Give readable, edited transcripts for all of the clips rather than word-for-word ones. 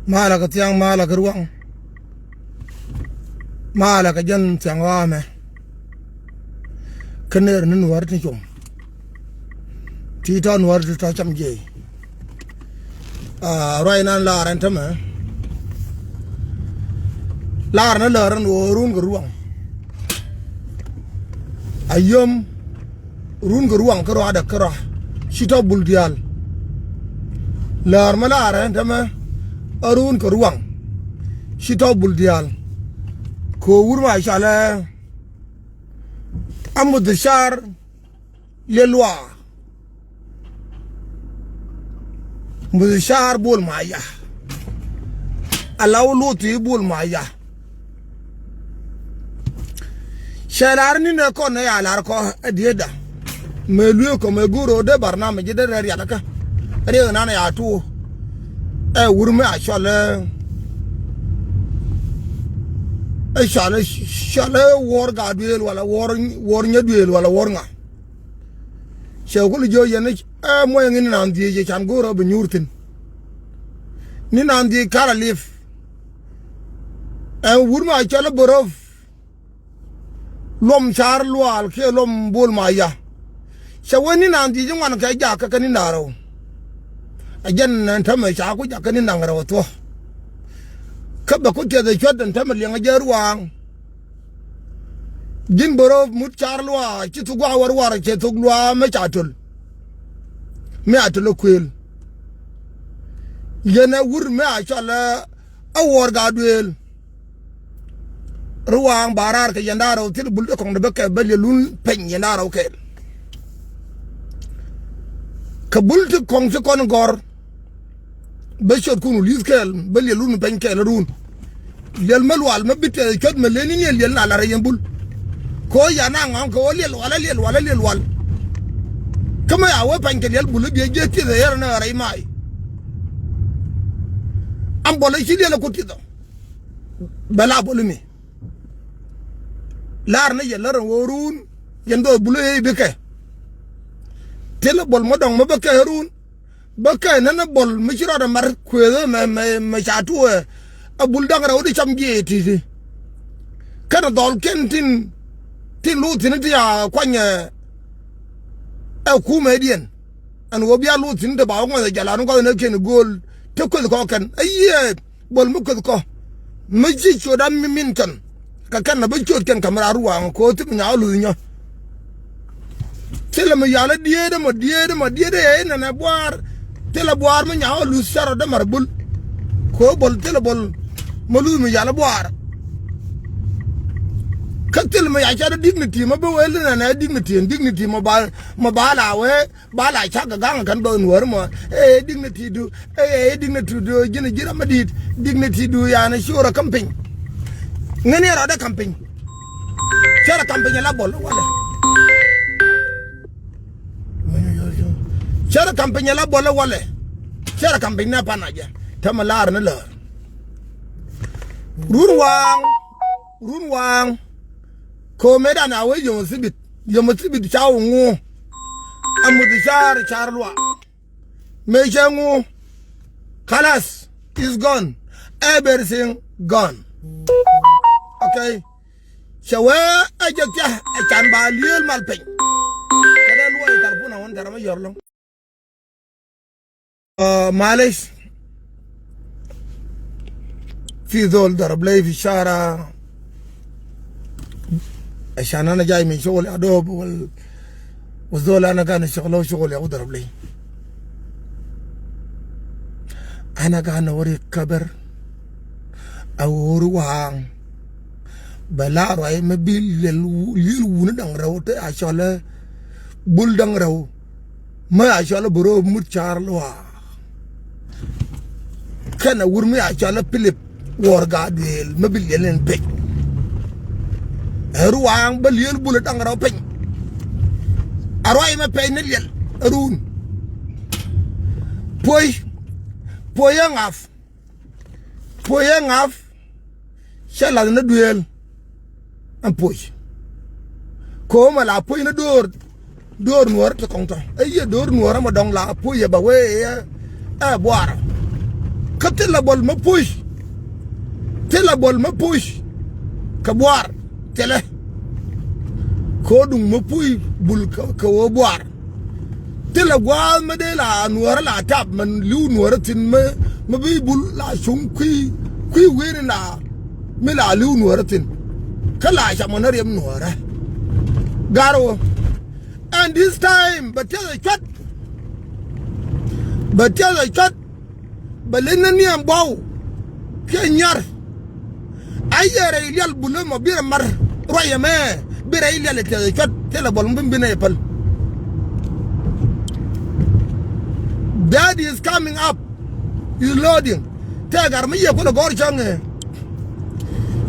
mala ka tiang mala ka ruang mala ka jan tiang wa me kener nin war ti chum ti ton war ta cham je roi nan la ran tama lar na laran run ka ruang ayom run ka ruang ka ra da ka ra shita buldial lar ma lar tama arun ka ruang shita buldial ko wurma shala amud shar lelwa mudshar bol maya alaw luti bol maya shalar ni ne ko ne yalar ko adieda melu ko me guro de barnamij de riya ka re na na ya tu wurma shala shale war ga duel wala war nya duel wala war nga shekul jo yene mo ngin nan di je chan goro be nyurtin ni nan di kala lif wurma shale borof lom char lwal ke lom bol maya shawani nan di jwan ka ja ka ni naro ajan nan ta me cha ku ja ka ni nangaro to kaba ko te da chodan ta me lenga jarwang jin borof mut charlwa ci tu gwa war ci tu gwa me chatul me atul kwel yena wur me achala awor ga duel ruwang barar ke yandaro til bul ko de beke bel lun pen yandaro ke ka bul ti kong ci kon gor be chot kunu liskel bel lun pen ke la run yel malwal ma bitte chot me leni yel na la reyembul ko yana ngan ko lel wal kama ya wa panke lel bulu bi je ti da yar na rai mai am bola shi lel ko ti do bala bolu mi lar na yel ran worun yendo bulu e be ke tele bol mo dong mo be ke run ba ke na bol mi shiro da mar ko me chatu a bul dang ra odi cham ge ti kana dol kentin tin lu tin ti ya kwanye ku medien an wo bia lu tin de ba ngwa jala no ko na ken gol te ko kan aye bol mu ko ma ji cho da mi min kan ka kan na ba cho kan kamara ruwa ko ti nya lu nya tele ma yala die de na na boar tele boar ma nya lu saro da marbul ko bol tele bol ma lu mi yala boar katil ma ya cha dignity ma ba wel na dignity ma ba la we ba la cha ga gang kan do nwar mo dignity du jina ma dit dignity du ya na shura camping ngani ra da camping shara camping la bol wala shara camping la bol wala shara camping na panaja tamalar na la runwang ko meda na we yo sibit chawo ngo amudu charlwa me jangu khalas is gone everything gone okay shawa ajakya chan ba liel malpen kada luwa tarpuna won tarama yorlong معلش في ذول ضرب لي في الشارع عشان انا جاي من شغل ادوب والذول انا كان شغل يضرب لي انا كان اوري كبر او روان بلا راي مبيل ليل دان رو عشان بول دان رو ما عشان برو متشارلوا كان ورمي عشان فيليب وورغاديل مبيل يلين بي ruang belial bulat angaraw peng aroy ma pay nil run poyangaf shala na duel am poy ko ma la poy na dor nuor to kongto ay dor nuor ma dong la poy ba we boara katela bol ma push tela bol ma push kabwar tele kodung ma puy bul ka wo boar tela gwa ma de la nuar la tap man lu nuar tin ma bi bul la shung kui wen la me la lu nuar tin kala sha mon rem nuar garo and this time but tell a chat balena ni am baw kenyar ayere yal bulo mo bir mar roya me bir ay yal te chat tela bol mbim bina yepal daddy is coming up is loading tagar mi yakuna gor change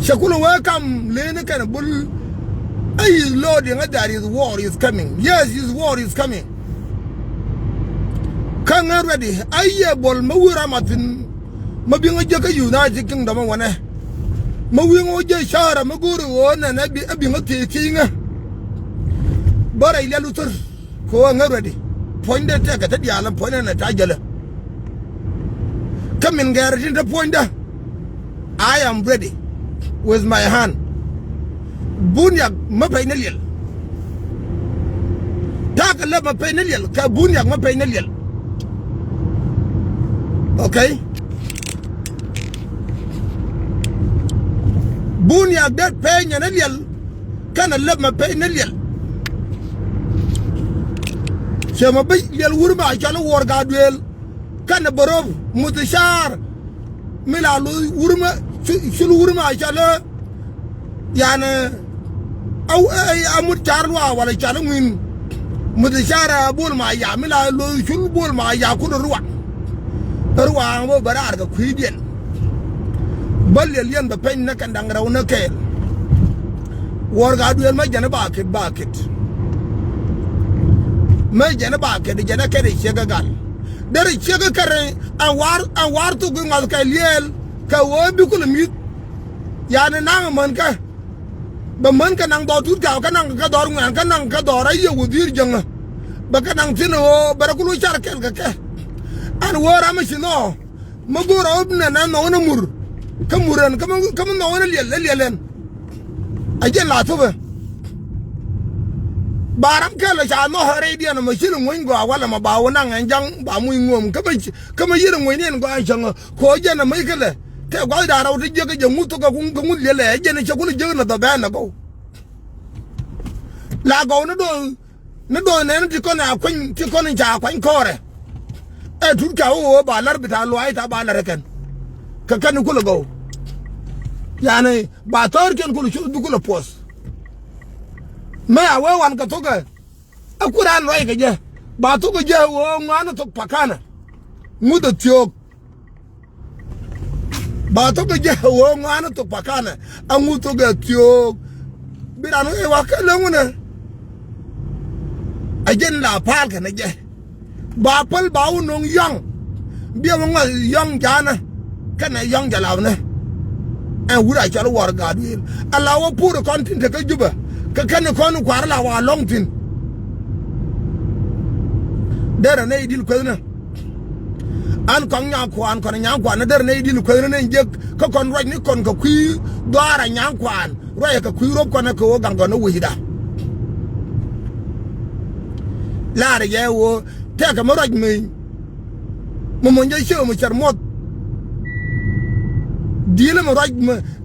shakuna welcome lene kan bul ay is loading that is war is coming yes is war is coming kan ready aye bol mawura matin mabinga jaka United Kingdom wane mawingo je shara maguru wona na bi ngati kinga bara ile lutur ko ready point de ta ta diala point na ta jala kamin garati the point da I am ready with my hand bunya mapainal yel ta kala mapainal yel ka bunya mapainal yel okay bunya dat penya na yel kana lama penya yel chama bay yel wurma chala wor gadwel kana borof mutashar milalu wurma shulu wurma chala yani au amut charwa wala chala min mutashara bol ma ya milalu shulu bol ma ya kuno ruwa mo barar ga kuidien bal yel ba pen na kan dangraw na kel wor ga duel ma jana bakit ma jana bakit jana kere chega gal dere chega kare an war to gungal ka liel ka wo bi kul mi yani nang man ka ba man ka nang do tut ka nang ka dor ngan ka nang ka dor ay wudir janga ba ka nang tino barakulu char kel ka an wora ma sino magoro obna na no na mur kamuran kamu no na lielen ajen la tobe baram kala cha no hare dia na mashin ngin go wala ma ba wona ngang ba mu ngom kama yire ngin en go an changa ko jena mai kala te go da raw de je ga mu to ga ngun lele jena cha kulu je na da ba na go la go na do ne ti ko na kwen ti ko ni cha kwen kore e tu ka o ba lar bita lo ai ta ba lar kan ka kan kula go yani ba tor ken kula shu kula pos ma awe wan ka toga akuran roi ka je ba to ga je wo ngana to pakana muda tiok ba to ga je wo ngana to pakana angu to ga tiok birano e wa ka lenguna ajen la pal ka na je ba pal ba unong yang bia mo yang jana kana yang jalawne en wura chalo war gadwil alawa puro content ka juba ka kan ko nu kwar la wa longtin dere ne idil ko na an kon nya kwan kon nya kwan na dere ne idil ko na je ka kon roj ni kon ka kwi dara nya kwan roya ka kwi rob kon ka wo gango no wihida la re ye wo te ka mo roj mi mo mo je show mo char mot dile mo roj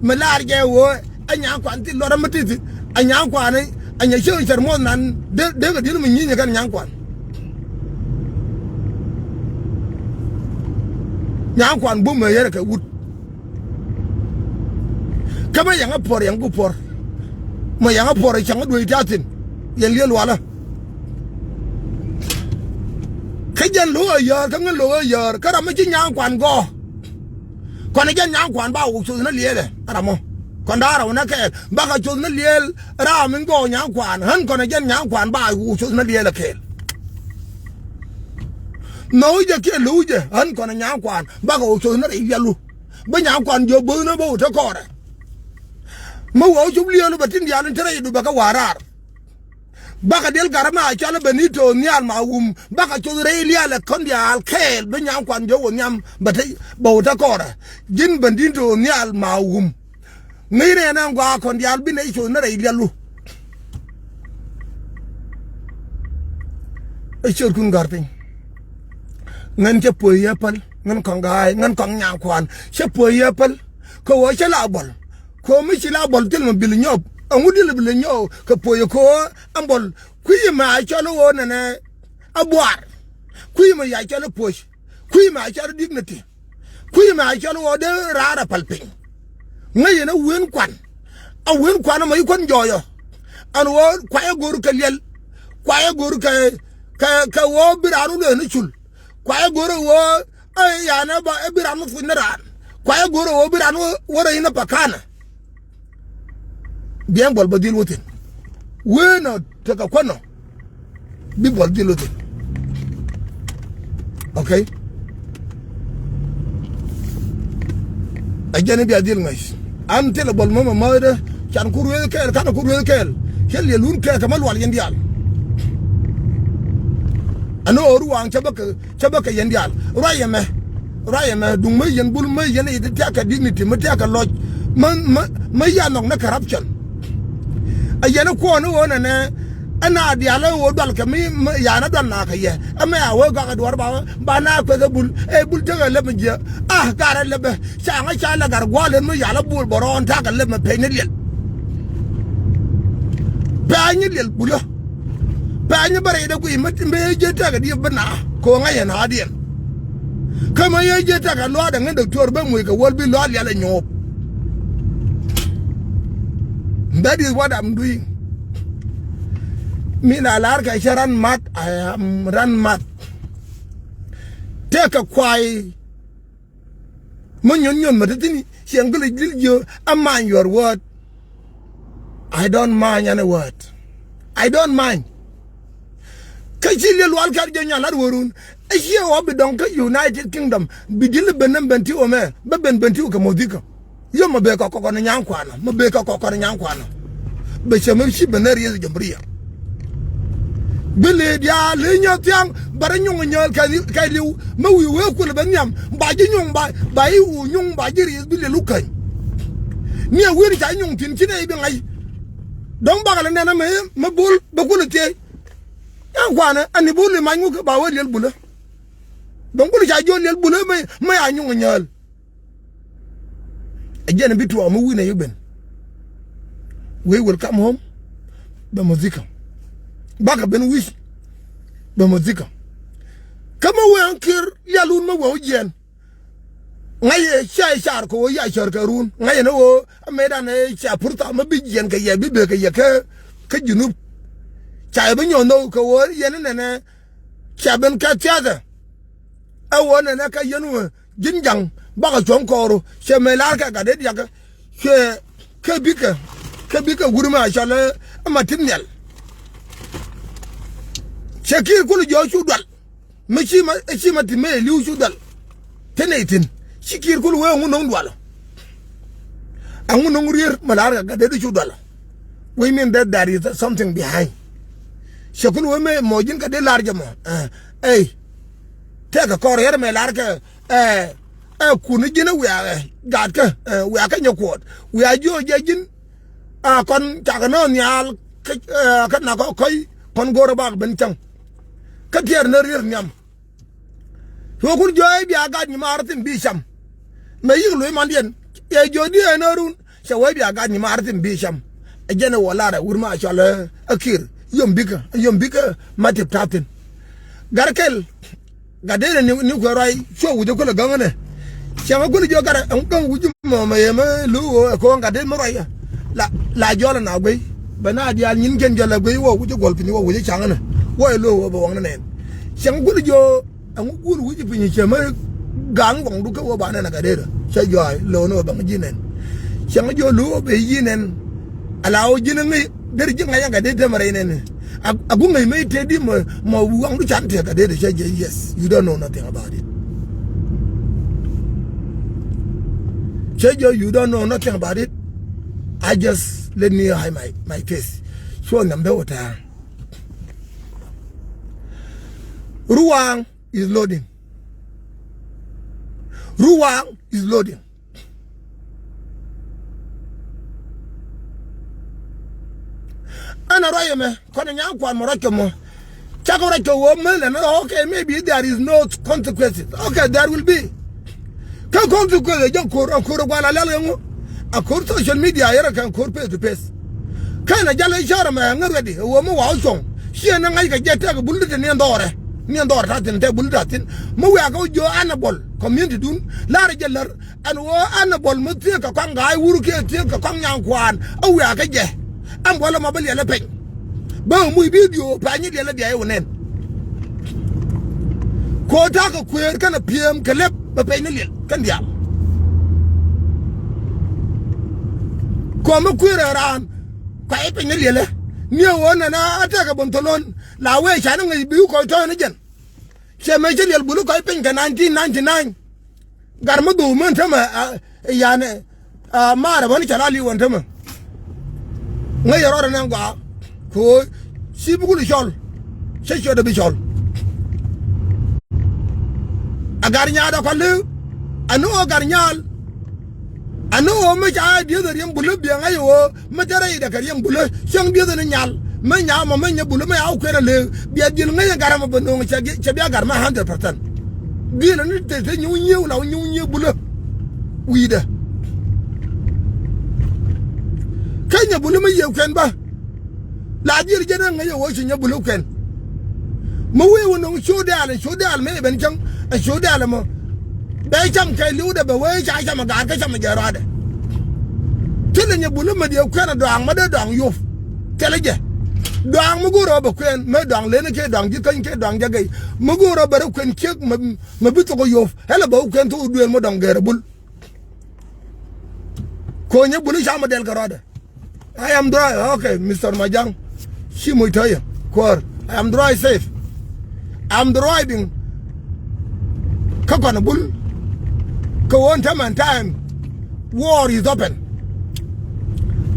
me la re wo anya kwan ti lo ra matiti anya kwan anya show char mot nan de ga dile mo nyi kan nya kwan nyang kwan bu me yere ka wut kama yang por yang ku por mo yang por chang du itatin yen liel wala kajan lo ya kan lo ya kara ma nyang kwan go kon jan nyang kwan ba u chu na liele ara mo kon dara una ke ba ka chu na liel ra min go nyang kwan han kon jan nyang kwan ba u chu na liele ke no je ke luje han kon nyang kwan ba go chu na ri yalu ba nyang kwan jo bu na bo ta ko ra mo wo chu lielu ba tin ya len tere du ba ka warar baka del garama chala benito nial maum baka chodre liala kondia al kel benyam kwan jo nyam batay bawta kora jin bandito nial maum ngire na ngwa kondia al bine cho na lialu e chor kun garpin ngan che poyapal ngan kongai ngan kong nyam kwan che poyapal ko wa chala bol ko mi chala bol tel mo bil nyob angudi le bil nyob ko poyo ko ambol kuyi ma chalo wona ne abwar kuyi ma ya chalo push kuyi ma chalo dignity kuyi ma chalo wo de rara palping ngaye na wen kwan a wen kwan ma yikon joyo an wo kwaya goru ka lel kwaya goru ka wo biranu le ni chul kwaya goru wo ay ya na ba biranu fu na ran kwaya goru wo biranu wora ina pakana bien bol badil wotin wena taka kwano bi bol dilo de okay ajane bi adil ngais am tele bol mama mawda kan kurwe kel kan kurwe kel kel yelun ke kamal wal yendial ano oru wang chabaka yendial rayeme dung me yen bul me yen ite taka dignity me taka lodge me ya nok na corruption ayana ko no wona ne ana diala wo dal ka mi ya na dan na ka ye ama ya wo ga dwar ba na ko ga bul e bul te le me je gara le be sa nga cha la gar gwalen me ya la bul boron ta ka le me pe ne lel ba ni lel bulo ba ni bare da ku me je ta ga di bana ko nga ya na dien kama ye je ta ga lo da nga doctor ba mu ga wol bi lo ya la nyop. That is what I'm doing. Me na larga I run mad. I am run mad. Take a quiet. Munyon matatini. She angry you. I mind your word. I don't mind any word. I don't mind. Kachili walkar janya la worun. Here obi donka United Kingdom. Bidil benem benti ome. Beben benti ukamodika. Yo mabeka koko na nyankwana mabeka koko na nyankwana bechame shi benari ye jambriya bele dia le nyatiang baranyong nyal kai liu mawi we ko le banyam ba jinyong ba yi u nyong ba jiri bele lukai ni a wiri ta nyong tin kine bi ngai don ba gala nena me mabul ba ko le te yankwana ani bulu mangu ba we le bulu don ko ja jo le bulu me anyong nyal again bitu amu wina yuben we will come home the muzika baka ben wish the muzika kama we ankir yalun ma wo jen ngaye shar ko ya shar karun ngaye no ameda ne cha purta ma bi jen ka ye bi be ka ye ka junub cha be nyono ko wo yen ne cha ben ka tiaga awona na ka yenu jinjang baka chonkoro she melarka ka de yaga ke bika guruma shala amatinel shakir kulu jo shudal machi matime liu shudal tenetin shikir kulu we ngunong dwala angunong rir malarka ka de shudal we mean that there is something behind shakulu we me mojin ka de larja mo take a courier melarka kunu jina we gatka we aka nyakot we ajo jejin kon takano nyal ka na ko koy kon goro bag ben chang ka tier na rir nyam to kun joy bi aga ni martin bi sham me yiglo mandien e jodi enarun se we bi aga ni martin bi sham e jene wala da wurma shala akir yombika matip tatin garkel gadene ni ko ray so wuje ko la gangane chama ko jo gara an kan wuju mo mayema lu ko ngade mo ray la jola na gbe bana dia nyin gen jola gbe wo wuje golpi ni wo wuje changana wo lo wo bo wangna nen chama ko jo an gulu wuje pinyi chama gang bong du ko wo bana na gadera cha jo lo no bang jinen chama jo lu be jinen alawo jinen ngi der jinga yanga de temare nen agunga me tedi mo wang du chante gadera cha yes you don't know nothing about it. Chejo, you don't know nothing about it. I just let me hide my face. So number what Ruang is loading. Ruang is loading. Ana roye me kono nyam kwa morake mo. Chakora ke wo mele na okay maybe there is no consequences. Okay there will be. Ka consequences jo ko gwala lele ngo. Akor social media yera kan kor face to face. Kana jale shara ma ngoredi wo mo wa chong. Shie na ngai ka jeta ka bulde ne ndore. Ni ndore ta tin te bulde tin. Mo wa ka jo anabol community dun la rejelar an wo anabol mo tie ka kan ngai wuru ke tie ka kan nyam kwan. O wa ka je. Am wala ma bali ala pen ba mu video pa nyi de la dia yonen ko ta ka kuyer kana pm ka lep ba pe ne lel kan dia ko ma kuyer ran ka e pe ne lele ni wona na ata ka bontolon la we cha na ngi bi ko to ne jen che me je lel bulu ko e pe ka 1999 gar ma do man tama ya ne ma ra bani chala li won tama ngay yaro na ngwa ko si bugul chol se chodo bi chol agar nyaada ko le anu agar nyal anu o me ja dia de yam bulu bi ngay wo me jare ida kar yam bulu sang dia de nyal me nya ma me nya bulu me aw ko le bi adil ngay garama ba no che bi agar ma 100% bi la ni te nyu nyu la nyu nyu bulu wida kanya bulu me yew ken ba la dir jena nga yo shi nya bulu ken mo we wono shodal me ben chang shodal mo be cham kai lu da ba we cha cha ma ga ka cha ma jara da tele nya bulu me yew ken do ang ma da dong yuf tele je do ang mo goro ba ken me dong le ne ke dong ji kan ke dong ja gai mo goro ba ken ke ma bi to ko yuf hele ba ken to du mo dong gere bul ko nya bulu cha ma del garada I am dry. Okay, Mr. Majang. Shimuitaya. Kwar. I am dry safe. I am driving. Kakanabul. Kawan time. War is open.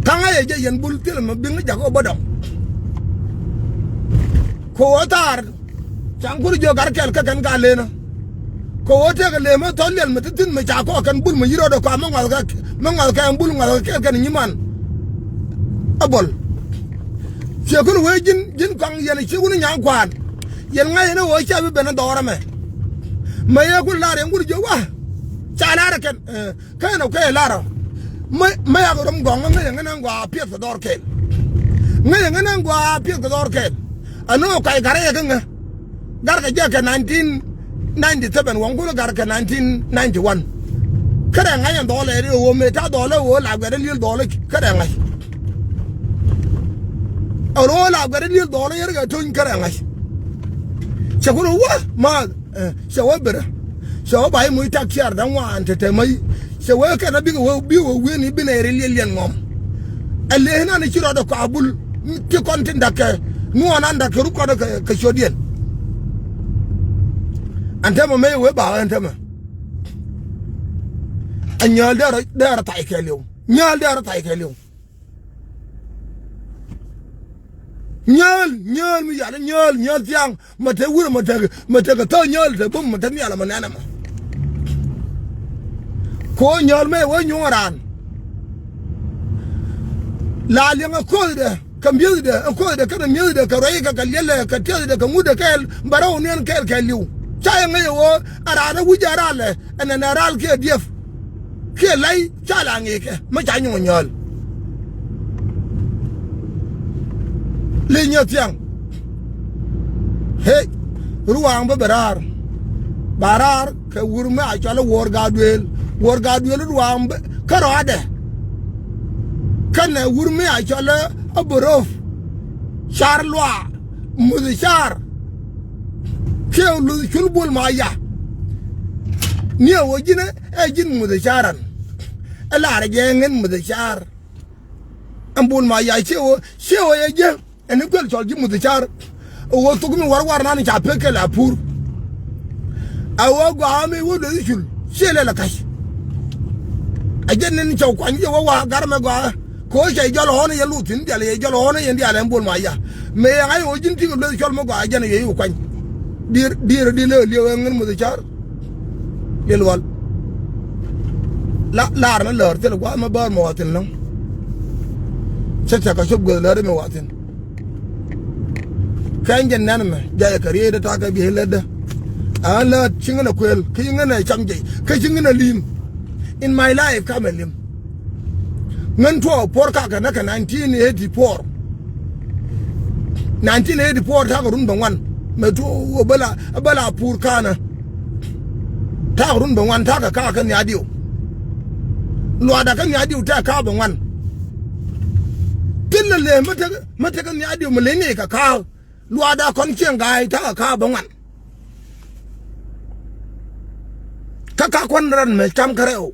Kanga ye yen bul til ma binga jago bodong. Kawatar. Changkur jo garkel kakan galena. Kawata ka lema tolel matatin ma chako kan bul ma yiro do ka mangal ka bul ngal ka kan nyiman. Abol chekun we jin kang yen chekun nyang kwan yen ngai ne wo cha bi ben dora me ye kun la re ngur jo wa cha la ken ka no ke la ro me ya rom gong ngai ngai ngwa pie ko dor ken ngai ngwa pie ko dor ken ano kai gare ya nga gar ka ja ka 1997 won ko gar ka 1991 kada ngai dole re wo me ta dole wo la gare lil dole kada ngai Arola gari lil dole yerga ton kara ngai chakuru wa ma shawa bera shawa bai mu ta kyar dan wa anta te mai shawa ka na bi wo ni bi na re lil yen ngom alle na ni kiro da kabul ti kontin da ke nu anan da ke ru ko da ka shodien anta ma mai we ba anta ma anyal da ta ikeliu nyal da ta ikeliu nyal mi yana nyal tiang mate wura mate ka to nyal te bum mate mi ala manana ma ko nyal me wo nyoran la lenga ko de kambiel de ko de kana miel de ka roi ka kalyele ka tel de ka muda kel baraw nen kel keliu cha ngai wo ara na wujara le ana ral ke dief ke lai cha la ngi ke ma cha nyal Linya tiang, hey, ruang barar ke urme acala war gadwel ruang karade, kana urme acala aborof, charloa, mudishar, ke ulu chulbul maya, niya wajine ejin mudisharan, elar jengen mudishar, ambul maya shewo ejeng. En kwel chol ji mudachar o to gumi war na ni cha peke la pur awo gwa me wo de shul shele la kash ajen ni chaw kwan je wa gar me gwa ko je jolo hono ye lutin de le jolo hono ye ndi ale mbol ma ya me ay o jinti ko le chol mo gwa ajen ye yu kwan dir di le ngen mo de char lel wal la na lor tel kwa ma bar mo watin long cha ka shub go lor me watin kan jen nan me ja ka re da ta ka bi helada ala chingana kwel kingana chamje ka chingana lim in my life kamelim ngan to por ka na ka 1984 ta ka run ban me to bala pur kana ta run ban ta ka kan ya dio lo da kan ya dio ta ka ban tillale mata kan ya dio mele ne ka lo da kon chen gai ta ka ban ka kon ran me cham kareo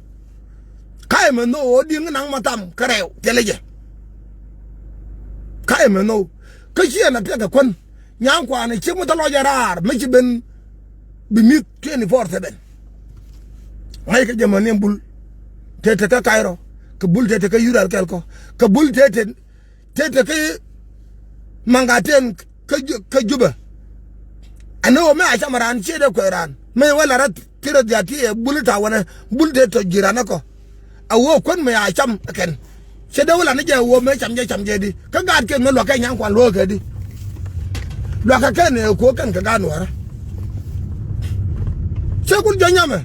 kai me no odi nang matam kareo teleje kai me no ka shi na ta ka kon nyang kwa ne chimu talo jarar me ci ben bi mit 24/7 ngai ka jamane bul tete ka kairo ka bul tete ka yural kelko ka bul tete ka mangaten ka juba ano me a chamaran che de ko ran me wala rat tira jati e bul ta wana bul tete jirana ko awo kon me a cham ken che de wala ne je wo me cham je di ka gad ke me lo ka nyang kwa lo ka di lo ka ken ko kan ka ganu ara che kul janyame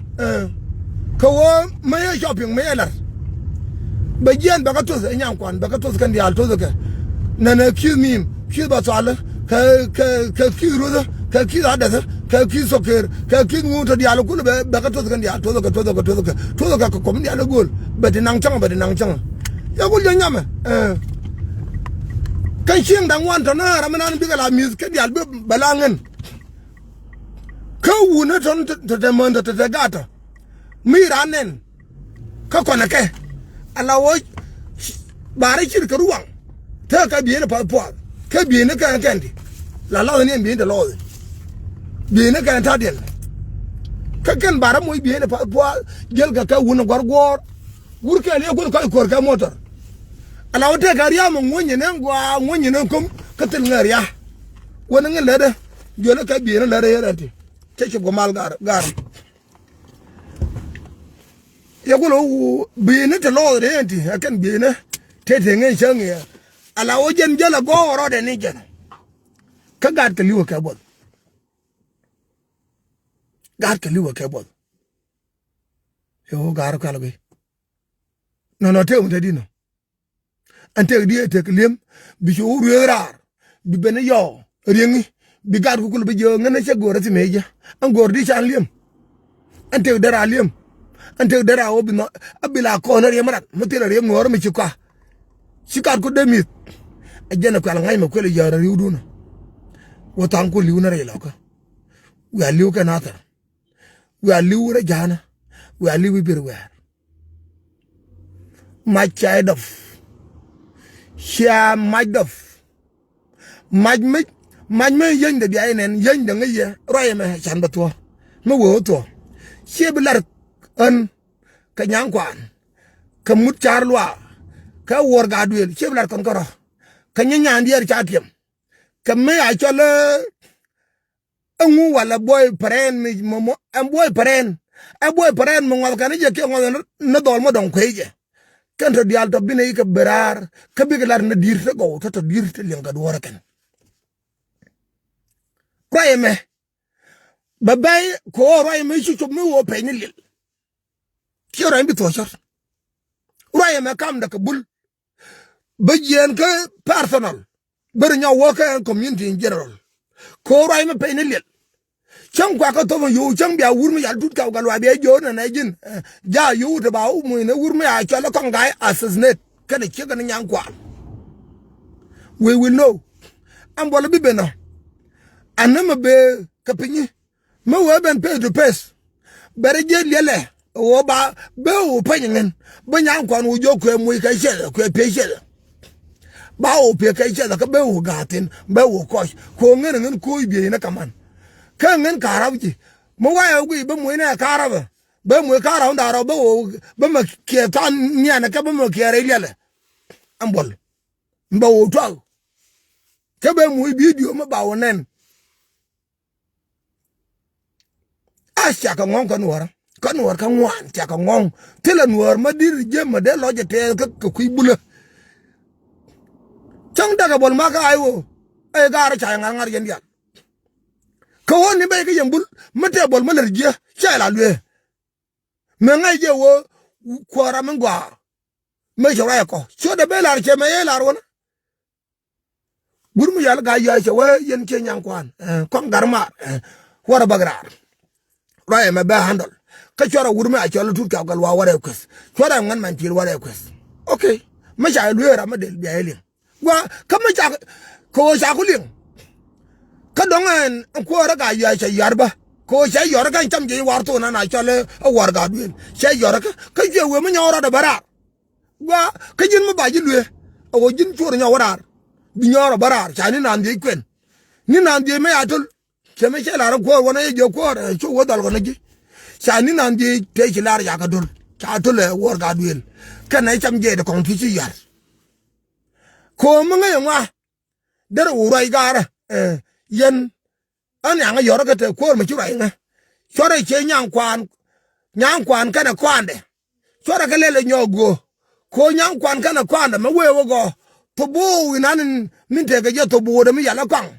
ko wo me shopping me la ba jen ba ka to nyang kwan ba ka to kan di al to ka na ki mim ki ba sala ka ki ruda ka ki ada ka ki soker ka ki nguto di al kul ba ka to kan di al to ka ko di al gol ba di nang chang ya kul janyame kan shin dan wan to na ramanan bi la music di al balangen ka wuna ton te manda te gata mi ranen ka kona ke ala wo bare chir ka ruang ta ka bi ne pa ka bi ne ka kendi la ne bi ne lo bi ne ka ta del ka ken bara mo bi ne pa gel ka wuna gorgor wur ka le ko ka motor ala wo te ka riya mo ngonye ne ngwa ngonye ne kom ka tel ngariya wona ngel de jole ka bi ne la re yarati ke ko mal gar ya ko lo bi ne te lo re enti akan bi ne te ngen chang ya ala o jen jala go ro de ni jen ka gad ka liwo ka bod yo gar ka lo be no te um te dino ante di te klem bi jo rar bi bene yo rengi bi gad ko bi jo ngene che gora ti meja an gor di chan liem ante dara liem ante dara o bi no abila ko na re marat mutela re ngor mi chika sikar ko demit ajena ko ngai ma ko le yara riudu no wotan ko liuna re la ko wa liu ka nata wa liu re jana wa liu bi wer ma child of sha majdof majme yen de biya nen yen de ngaye roye me chan batwa me wo to she bilar an ka nyang kwan ka mut char lwa ka wor ga duel she bilar kon koro ka nyanya ndier chatiem ka me a chole angu wala boy paren mi momo am boy paren mo ngol kan je ke ngol na dol mo don kweje kan to dial to bine ka berar ka biglar na dir te go to dir te lenga do ken roye me babay ko roye me chu me wo pe ni lil ki roye bi to char roye me kam da ka bul ba jen ka personal ber nya wo ka community in general ko roye me pe ni lil chang kwa ka to yo chang bia wur me ya tut ka galwa be jo na jin ja yo de ba u mu ne wur me ya cha la kon gai assassinate ka de ki ga nyang kwa we will know am bolo bi be no anama be kapinyi ma wa ben pay to pass bare je lele wo ba be wo panyen ba nyang kwa no jo ko mu ka shele ko pe shele ba wo pe ka shele ka be wo gatin be wo ko ngene ko bi na kaman ka ngen karabji mo wa ya gui ba mu na karaba ba mu karaba ndaro ba wo ba ma ke tan nya na ka ba mo ke re lele ambol mba wo to ka be mu video ma ba wo nen Asya ka ngong kan war ka ngwan cha ka ngong tela nuar madir je ma de lo je te ka kui bula chang daga bol ma ka ayo e gar cha ngar yen ya ka woni be ka yembul mate bol ma lerje cha la lue me ngai je wo kwara mangwa me jora ko so de be lar che me ye lar wona gurmu yal ga ya che we yen che nyang kwan kon garma wara bagrar rae me be handle ka chora wurme a chola tut ka galwa wara kwes chora ngan man til wara kwes okay ma ja luera ma del biaelin wa ka ma ja ko ja kulin ka dongen ko ra ga ya cha yarba ko cha yor ga cham je war to na chole war ga duen cha yor ka je we ma nyora da bara wa ka jin ma ba ji lue o jin chora nyora bi nyora bara cha ni nan je kwen ni nan je me atul che me che la ro ko wona ye jo ko chu wo dal ko na ji Sani nandi te chilar ya kadul cha tole wor ga duel kana cham je de kon ti yar ko mga ywa der urai gara yen an yang yor ga te ko ma churai nga chore che nyang kwan kana kwande chore ga lele nyogo ko nyang kwan kana kwande ma wewo go to bo winan min te ga je to bo de mi yala kwang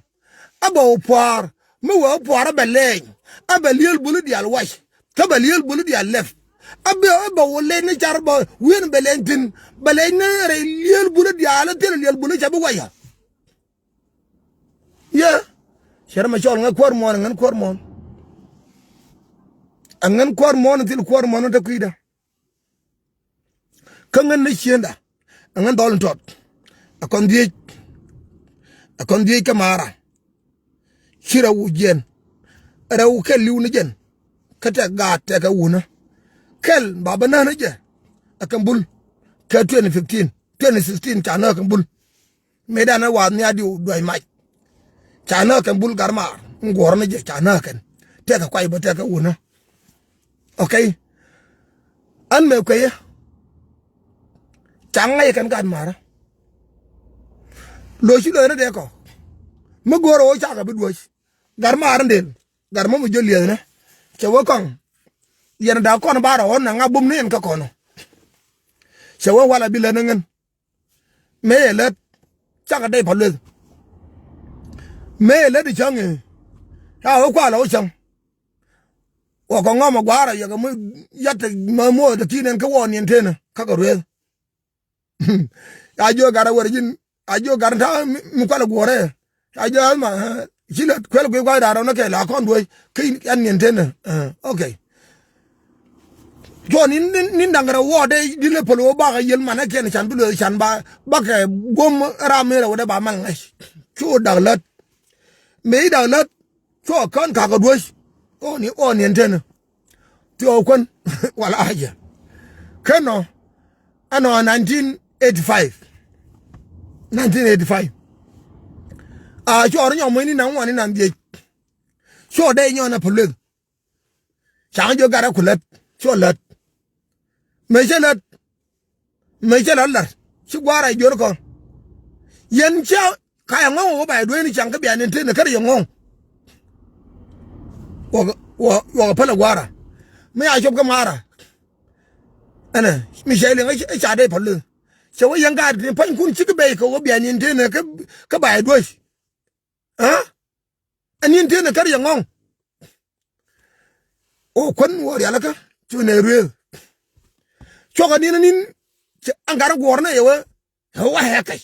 abo par ma wo par belen abeliel bulu dial wash Kabaliel bulu dia left. Aba wole ne charba wien belentin belen re liel bulu dia ala tel liel bulu chabu waya. Ya. Sharma chol ngan kormon ngan kormon. Angan kormon til kormon ta kuida. Kangan ne chienda. Angan dolon tot. Akon die kamara. Shira wujen. Ara wukel liu jen. Kata gata ka wuna kel baba na je akambul ka 2016 chana akambul medana wa ni adi doi mai chana akambul garma ngor na je chana kan te ka kwai ba te ka wuna okay an me kwai changa kan kan mara lo shi lo na de ko ma goro o cha ka bi duosh garma arndel garma mu joliya na Chewa kong yen da kon bara on nga bum ne ka kono chewa wala bi lengen me let chaka dai palu me let di change ha ho kwa la o chang o ko ngoma gwara ya ga mu yatte ma mo de kinen ka won yen tena ka ka re ajo gara warjin ajo garanta mi kwala gore ajo ma Chila kwel gwe kwa daro na ke la kon doy ki an nintena okay John nin dangara wode dile polo ba ga yel mana ken chan bulo chan ba ke gom ramera wode ba mal ngai chu daglat me daglat chu kon ka ga doy o nintena ti o kon wala aja keno ano 1985 chor nyo mweni na wani na mbie cho de nyo na pulu chang jo gara kulat cho lat me chelat lar chi gwara jor ko yen cha ka ngo ba do ni chang ka bia ni te na kar ngo wa pala gwara me a job ka mara ana mi shele ngai cha de pulu cho yen ga ni pan kun chi ka be ko bia ni te na ka ba do anin tena kar ya ngong o kon wor ya laka tune real choga ni nin angara gorna yewa wa hekai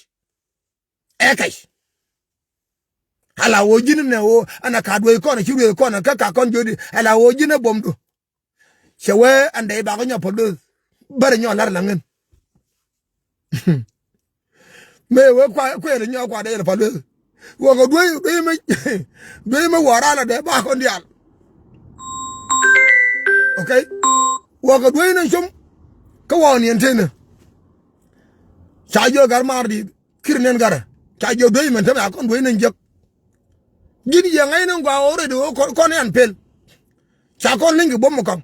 ala wojin ne o ana kadwe ko na chiru ko na ka kon jodi ala wojin bomdo chewe ande ba ko nyopodo bare nyo lar langen me we kwa kwere nyo kwa de fa le wo go dwe me wara la de ba ko ndial okay wo go dwe na chum ka won yen tene chajo gar mardi kirnen gara chajo dwe men tam akon dwe na njek gidi ya ngai nan gwa ore do ko ne an pel cha kon lingi bom ko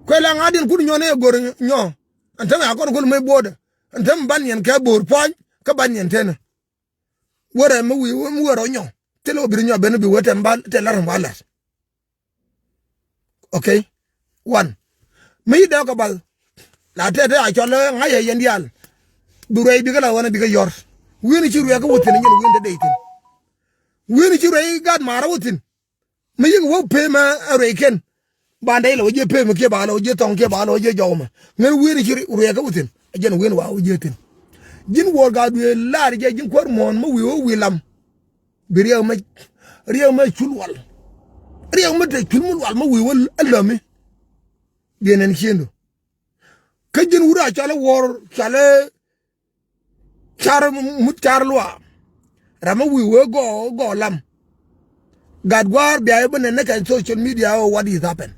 ko la ngadin kun nyone gor nyo antam akon ko me boda antam ban yen ka bor pon ka ban yen tene wore mu woro nyo telo bir nyo ben bi wote mbal te lar mbala Okay? One. Me da ka bal. La tete a chola ngaya yendial. Durai biga la wana biga yor. Wini chiru ya ka wutin ngin win da deitin. Wini chiru ya gad mara wutin. Me yig wo pe ma areken. Bandai lo je pe me ke ba lo je tong ke ba lo je jawma. Ngin wini chiru ya ka wutin. Ajen win wa wujetin. Jin wor ga du la je jin kwar mon ma wi wo wi lam. Biriya ma chulwal. Riya ma te chulmul wal ma wi wo alami. Bienen chiendo. Kajin wura chala wor chala char mut charlwa. Rama we will go lam. God war behind a social media or what is happened.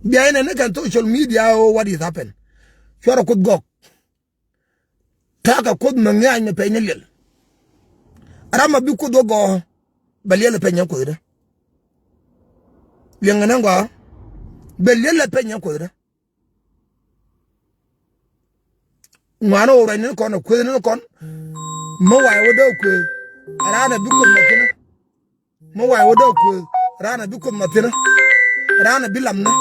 Behind a social media or what is happened. Sure could go. Taka could manga in the penal. Rama be could go. Balia penya could. Yangananga. Balia penya could. Mano right in the corner, quid in the corner. Mo I would okay. Rana Bukun Matina. Mo I would okay. Rana Bukun Matina. Rana Bilamna.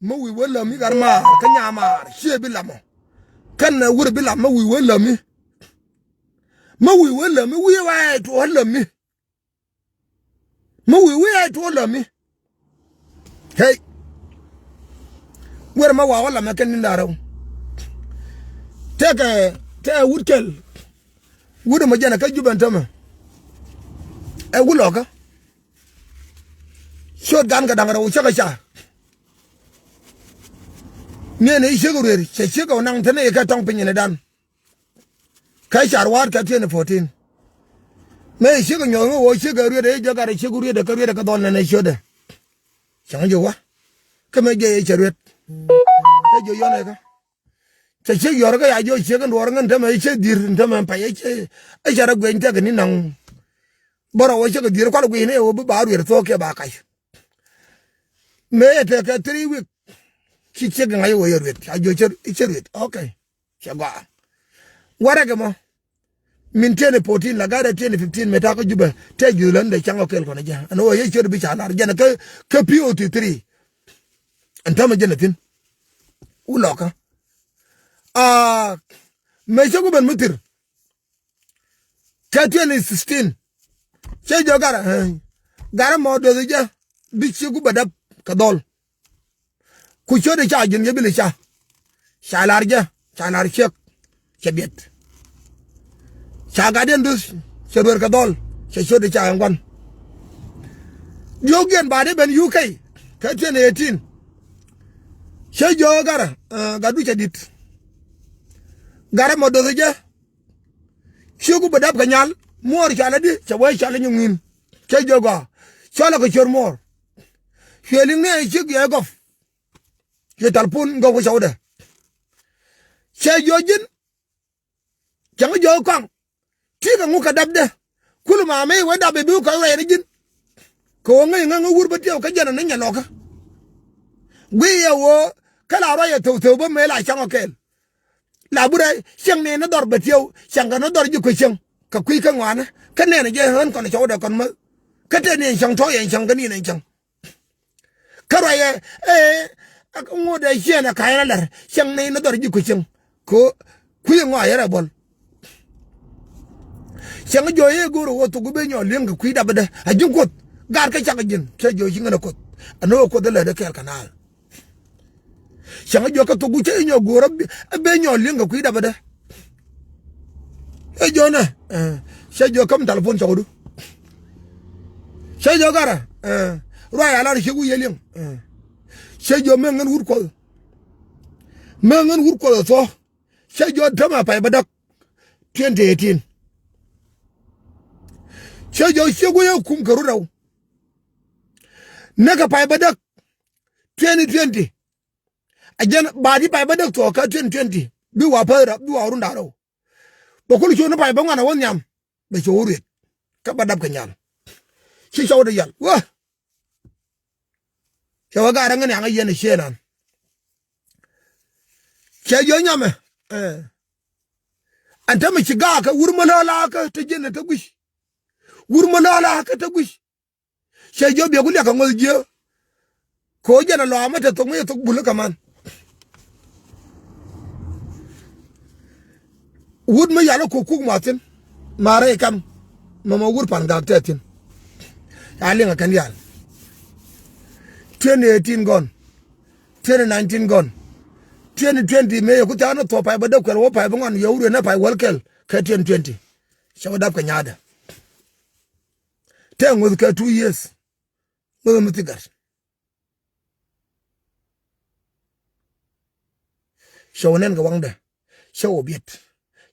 Mo we will love me, Garma, Kanyama, she Bilamo. Can would be Lama, we will love me. Mo we will love me, we are to all love me. Mo we are to all love me. Hey, where am I? All I'm making in that. Take a wood kill. Wood Majana Kajubantama. A wooloka. Short gun Gadanga Chakasha. Near a sugar, Chico Nantane Katong in a dan. Kaishar Ward Katina 14. May sugar your sugar, you got a sugar, the career Kadon and a shoulder. Changawa. Come again, Chariot. Hey, Yonaga. Che yorga ya jo chegan warngan tama che dir tama pa che ai jara gwen ta gani nang boro wa che dir kwal gwen e o ba ru to ke ba kai me te ka 3 week ki che ga yo yer wet a jo che wet okay che ga wara ga mo min tene 14 la ga 15 meta ko juba te julan de chango kel ko na ja no ye che bi cha lar jana ka POT3 antama janatin uloka Meshagu ben mutir. Katian is 16. Che jogara. Gara mo do ja. Bichigu badap kadol. Kucho de cha jin yebile cha. Shalarja. Shalar chek. Chebiet. Chagaden dus. Cheber kadol. Checho de cha ngwan. Yogen bade ben UK. Katian 18. Che jogara. Gadu chedit. Gara modoja shugu badap kanyal mor chala di chawa chala nyungin che joga chala ko chor mor feeling ne chig ye gof ye talpun go ko chawda che jojin chang jo kang tiga nguka dabde kuluma me wada be bu ka re jin ko ngai ngai wur batio ka jana nya loka gwi ye wo kala ro ye to ba me la chang okel la bura siang ne na dor batio siang ga na dor ju ko siang ka kui ka ngwana ka ne na je han kon chawda kon ma ka te ne siang to ye siang ga ni ne siang ka ro ye ngo de siang na ka ya lar siang ne na dor ju ko siang ko kui ngwa ya bol siang jo ye goro wo to go be nyo len ga kui da bada a jin ko gar ka chaka jin ke jo shi ngana ko ano ko de la de kel kanal siang jo ka to gu che nyo goro be nyo len ga kui da bada e jo na se jo kam telefon chawdu se jo gara ro ya la shi gu yelin se jo mengen wur ko so se jo tama pa badak 2018 se jo shegu ya kum karu raw naka pa badak 2020 ajan badi pa badak to ka 2020 bi wa pa bi wa runda raw bokul cho na pa ba ngana won nyam be cho wuri ka badab ka nyal shi shawda yal wa shawa ga ran ngani yen shenan ke yo nyame anta mi shiga ka wurmalala ka ta jinna ta gush wurmalala ka ta gush she jo be kulia ka ngol je ko jana lo amata to me to bulu kaman wud me yalo ko kuk matin mare kam mama wur pan ga tetin ali nga kan yal 2018 gone 2019 gone 2020 me ko tano to pa ba da ko wo pa ngon yewre na pa welkel ka 2020 shawa da ka nyada ten with ka 2 years wo mutigar shawonen ga wangda shawo biet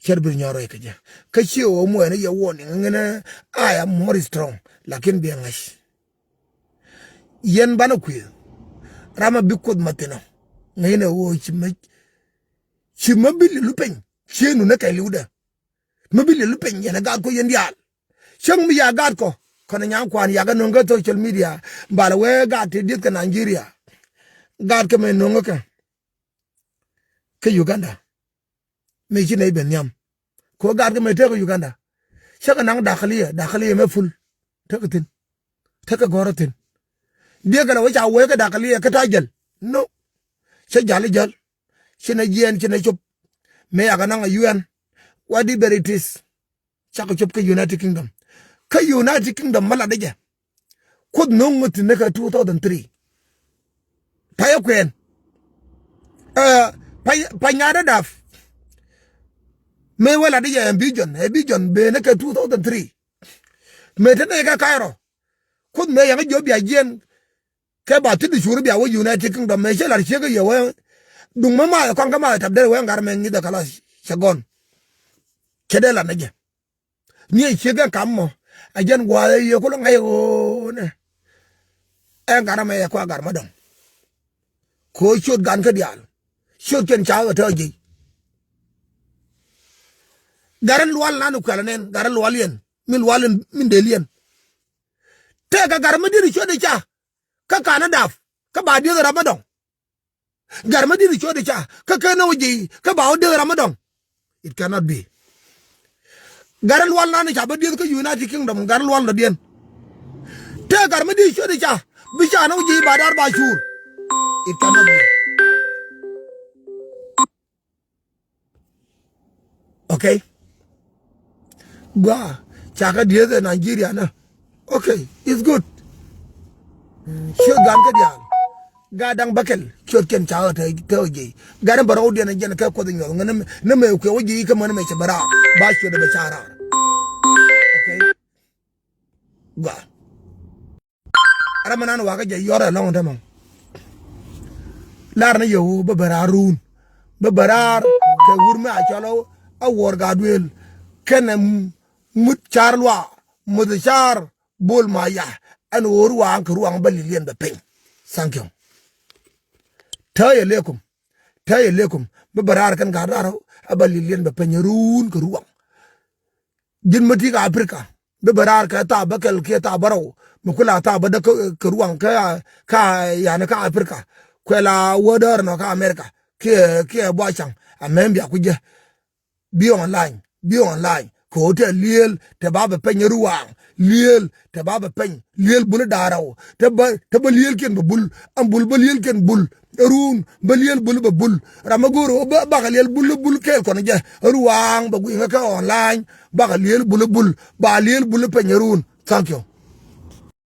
sherbir nyoro ekaja ka chiwo mo ne ya woni ngene I am more strong lakin bi ngash yen bana ku rama bikod matino ngene wo chima bil lupen chenu na kai luda mabili lupen yana gad ko yen yal shang mi ya gad ko kono nyang kwan ya ga nonga social media bala we gad te dit ka Nigeria gad ka me nonga ka Uganda me chine ben nyam ko gad ka me te ko Uganda shaka nang dakhliya me ful takatin taka goratin dia kana wacha we ka dakhliya ka tajal no she jali jal shine yen shine chop me ya kana UN wadi beritis chaka chop ka United Kingdom ka United Kingdom mala deja kod nongot ne ka 2003 paya kwen panyada daf me wala deja bijon be ne ka 2003 me tane ka Cairo kod me ya jobi ajen ke ba ti shuru biya wo United Kingdom me shelar shega yewa dung mama ko ngama tabder we ngar men ni da kala shagon kedela naje ni shega kammo ajen gwa ye ko ngai o ne ngar me ko ngar madon ko shot gan ka dial shot ken chawo to ji garan luwal nanu kala nen garan luwal yen min delien te ga gar me diri shode cha ka kana daf ka ba de Ramadan garma di chode cha ka kana waji ka ba de Ramadan it cannot be garal wal na cha ba de ka United Kingdom garal wal na den te garma di chode cha bi cha na waji ba dar ba shur it cannot be okay gwa cha ka de Nigeria na okay it's good shot gan ka dial gadang bakel shot ken chawo ta oje garan baro de na jen ka ko dinyo ngana na me ko oje ka man me bara ba shi da bashara okay gwa ara manan wa ka je yora long ta man lar na yo ba bararun ba barar ka wurma a chalo a wor gadwel kanam mut charwa mudshar bol maya an woruwa an ruwan baliliyan da pen sankyau taye lekum babarar kan gadaro abaliliyan da pen run ka ruwan jin mati ka Afrika babarar ka ta bakal ke ta baro mukula ta bada ka ruwan ka yana ka Afrika kwela wodar no ka America ke boachan amembia kuje bi online ko te liel te baba pen ruwan liel te baba pen liel bul daraw te ba liel ken bul am bul ba liel ken bul run ba liel bul ba bul ramagoro ba liel bul kel kono je ruwang ba gu nga ka online ba liel bul ba liel bul pen run thank you